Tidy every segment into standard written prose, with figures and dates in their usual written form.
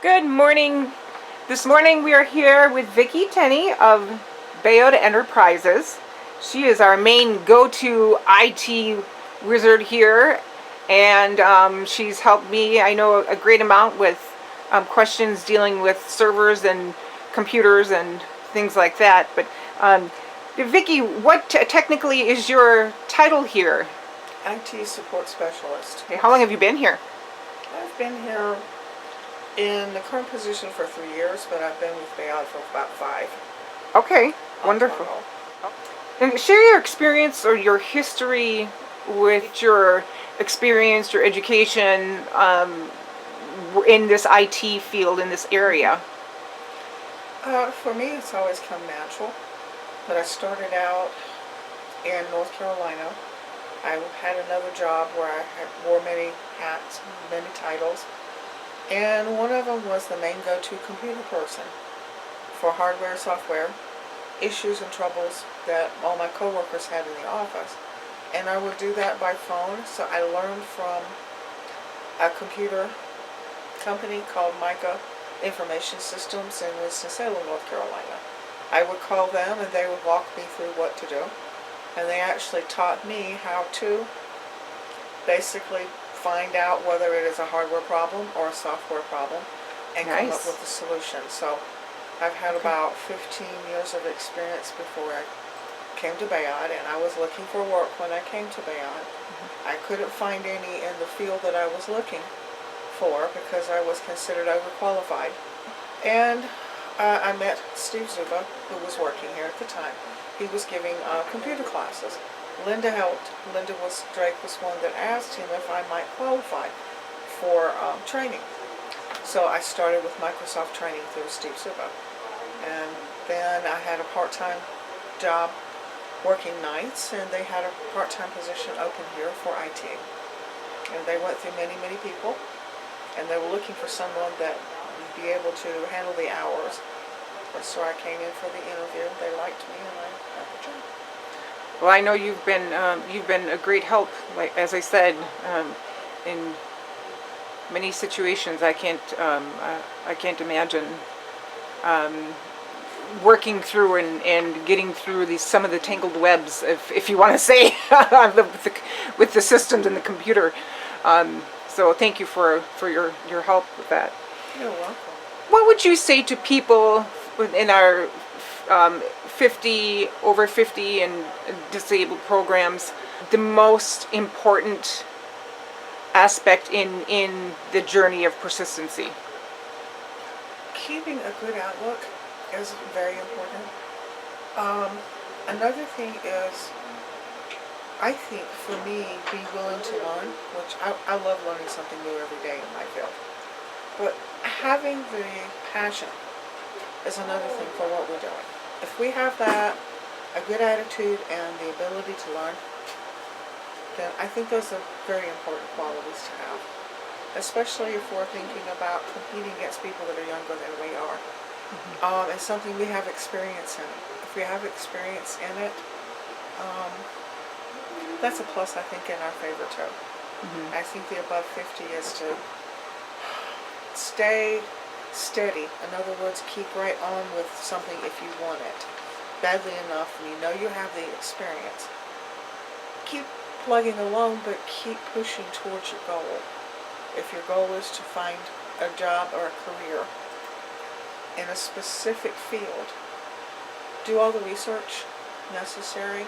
Good morning. This morning we are here with Vicki Tenney of Bayaud Enterprises. She is our main go-to IT wizard here, and she's helped me, I know, a great amount with questions dealing with servers and computers and things like that. But Vicki, what technically is your title here? IT support specialist. Okay, how long have you been here? I've been here in the current position for 3 years, but I've been with Bayaud for about 5. Okay, wonderful. And share your experience or your history with your experience, your education in this IT field, in this area. For me, it's always come natural. But I started out in North Carolina. I had another job where I wore many hats, many titles. And one of them was the main go-to computer person for hardware, software, issues and troubles that all my coworkers had in the office. And I would do that by phone, so I learned from a computer company called Micah Information Systems in Winston-Salem, North Carolina. I would call them and they would walk me through what to do. And they actually taught me how to basically find out whether it is a hardware problem or a software problem and come up with a solution. So I've had about 15 years of experience before I came to Bayaud, and I was looking for work when I came to Bayaud. I couldn't find any in the field that I was looking for because I was considered overqualified. And I met Steve Zuba, who was working here at the time. He was giving computer classes. Linda helped. Drake was one that asked him if I might qualify for training. So I started with Microsoft training through Steve Zuba. And then I had a part-time job working nights, and they had a part-time position open here for IT. And they went through many, many people, and they were looking for someone that would be able to handle the hours. So I came in for the interview. They liked me, and I got the job. Well, I know you've been a great help. Like as I said, in many situations, I can't imagine working through and getting through some of the tangled webs, if you want to say, with the systems and the computer. So thank you for your help with that. You're welcome. What would you say to people in our over 50 and disabled programs, the most important aspect in the journey of persistency? Keeping a good outlook is very important. Another thing is, I think for me, be willing to learn, which I love learning something new every day in my field. But having the passion is another thing for what we're doing. If we have that, a good attitude and the ability to learn, then I think those are very important qualities to have. Especially if we're thinking about competing against people that are younger than we are. It's something we have experience in. If we have experience in it, that's a plus, I think, in our favor too. I think the above 50 is to stay steady. In other words, keep right on with something if you want it badly enough and you know you have the experience. Keep plugging along, but keep pushing towards your goal. If your goal is to find a job or a career in a specific field, do all the research necessary,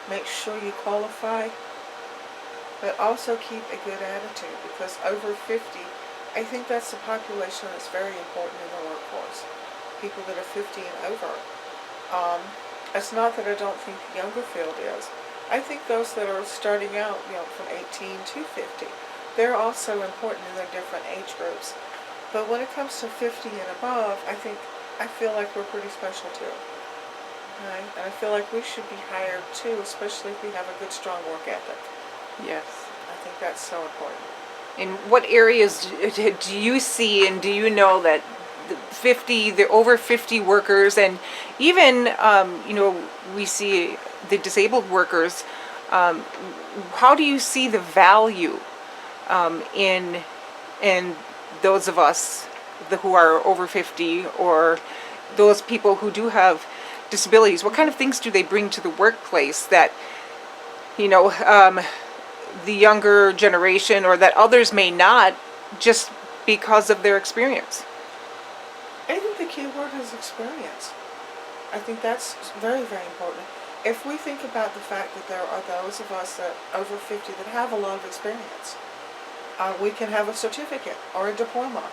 make sure you qualify, but also keep a good attitude, because over 50, I think that's the population that's very important in the workforce. People that are 50 and over. It's not that I don't think the younger field is. I think those that are starting out, from 18 to 50, they're also important in their different age groups. But when it comes to 50 and above, I feel like we're pretty special too. Right? And I feel like we should be hired too, especially if we have a good, strong work ethic. Yes. I think that's so important. In what areas do you see and do you know that the over 50 workers, and even we see the disabled workers, how do you see the value in those of us who are over 50 or those people who do have disabilities? What kind of things do they bring to the workplace that, you know, the younger generation or that others may not, just because of their experience? I think the key word is experience. I think that's very, very important. If we think about the fact that there are those of us that over 50 that have a lot of experience, we can have a certificate or a diploma.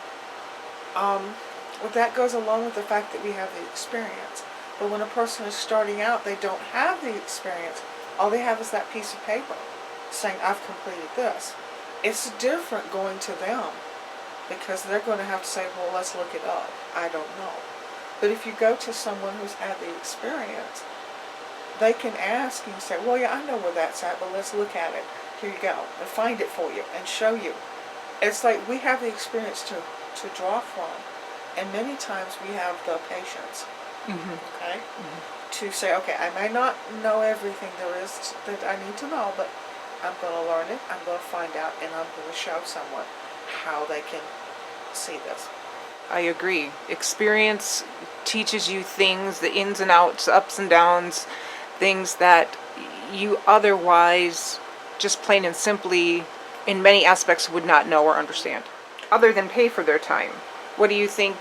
Well, that goes along with the fact that we have the experience. But when a person is starting out, they don't have the experience. All they have is that piece of paper saying, I've completed this. It's different going to them because they're going to have to say, well, let's look it up. I don't know. But if you go to someone who's had the experience, they can ask and say, well, yeah, I know where that's at, but let's look at it. Here you go. And find it for you and show you. It's like we have the experience to draw from. And many times we have the patience, okay, to say, okay, I may not know everything there is that I need to know, but I'm going to learn it, I'm going to find out, and I'm going to show someone how they can see this. I agree. Experience teaches you things, the ins and outs, ups and downs, things that you otherwise just plain and simply, in many aspects, would not know or understand, other than pay for their time. What do you think